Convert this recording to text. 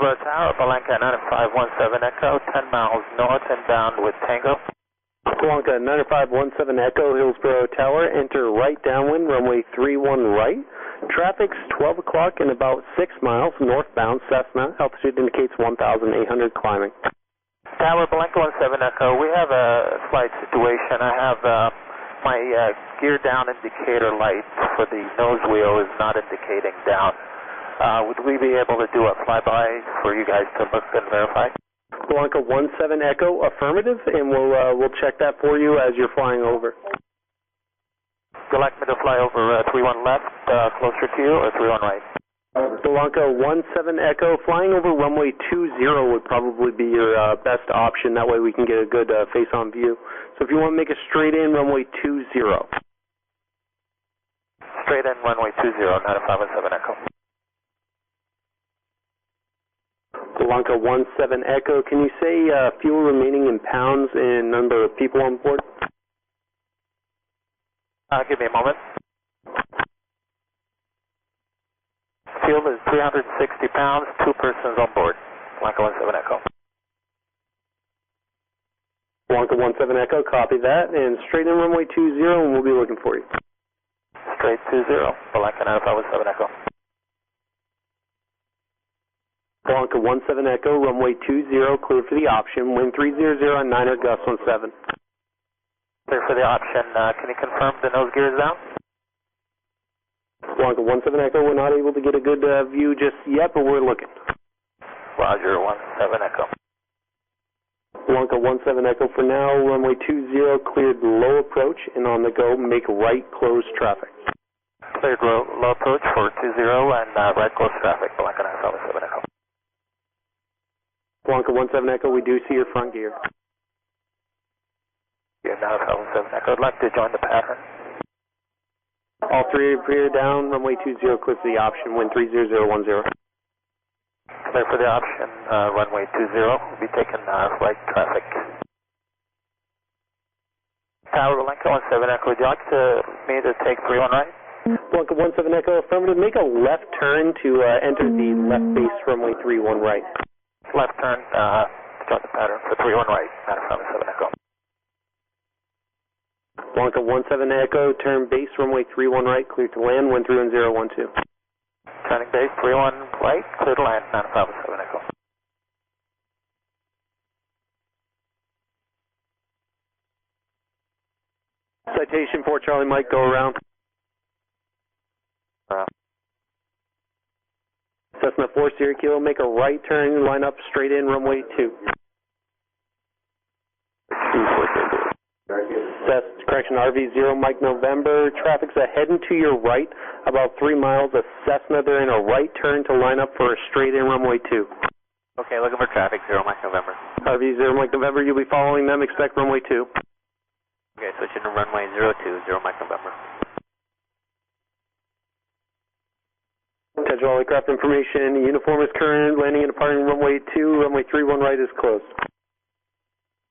Hillsboro Tower, Blanca 9517 Echo, 10 miles north and bound with Tango. Blanca 9517 Echo, Hillsboro Tower, enter right downwind, runway 31 right. Traffic's 12 o'clock and about 6 miles northbound Cessna. Altitude indicates 1,800 climbing. Tower, Blanca 17 Echo, we have a flight situation. I have my gear down indicator light for the nose wheel is not indicating down. Would we be able to do a flyby for you guys to look and verify? Blanca 17 Echo, affirmative, and we'll check that for you as you're flying over. Would you like me to fly over 31 left, closer to you, or 31 right? Blanca 17 Echo, flying over runway 20 would probably be your best option. That way we can get a good face-on view. So if you want to make a straight in, runway 20. Straight in, runway 20, 9517 Echo. Blanca 17 Echo, can you say fuel remaining in pounds and number of people on board? Give me a moment. Fuel is 360 pounds, 2 persons on board. Blanca 17 Echo. Blanca 17 Echo, copy that, and straight in runway 20, and we'll be looking for you. Straight 20, Blanca 9517 Echo. Blanca 17 Echo, runway 20, clear for the option, wind 300 on 9er, gust 17. Clear for the option. Can you confirm the nose gear is down? Blanca 17 Echo, we're not able to get a good view just yet, but we're looking. Roger, 17 Echo. Blanca 17 Echo for now, runway 20, cleared low approach, and on the go, make right close traffic. Cleared low approach for 20 and right close traffic, Blanca 9517 Echo. Blanca 17 Echo, we do see your front gear. Yeah, 9517 Echo, I'd like to join the pattern. All three appear down, runway 20, clear for the option, wind 30010. Clear for the option, runway 20, we'll be taking right traffic. Tower, Blanca 17 Echo, would you like me to take 31 right? Blanca 17 Echo, affirmative, make a left turn to enter the left base runway 31 right. Left turn, to join the pattern for 31 right, 9517 Echo. Blanca 17 Echo, turn base runway 31 right, clear to land, wind 31012. Turning base 31 right, clear to land, 9517 Echo. Citation 4 Charlie Mike, go around. Cessna 4 Sierra Kilo, make a right turn, line up straight in, runway 2. Correction, RV 0 Mike November, traffic's ahead and to your right, about 3 miles, a Cessna, they're in a right turn to line up for a straight in, runway 2. Okay, looking for traffic, 0 Mike November. RV 0 Mike November, you'll be following them, expect runway 2. Okay, switching to runway 02, 0 Mike November. Schedule all aircraft information. Uniform is current. Landing and departing runway 2. Runway 31 right is closed.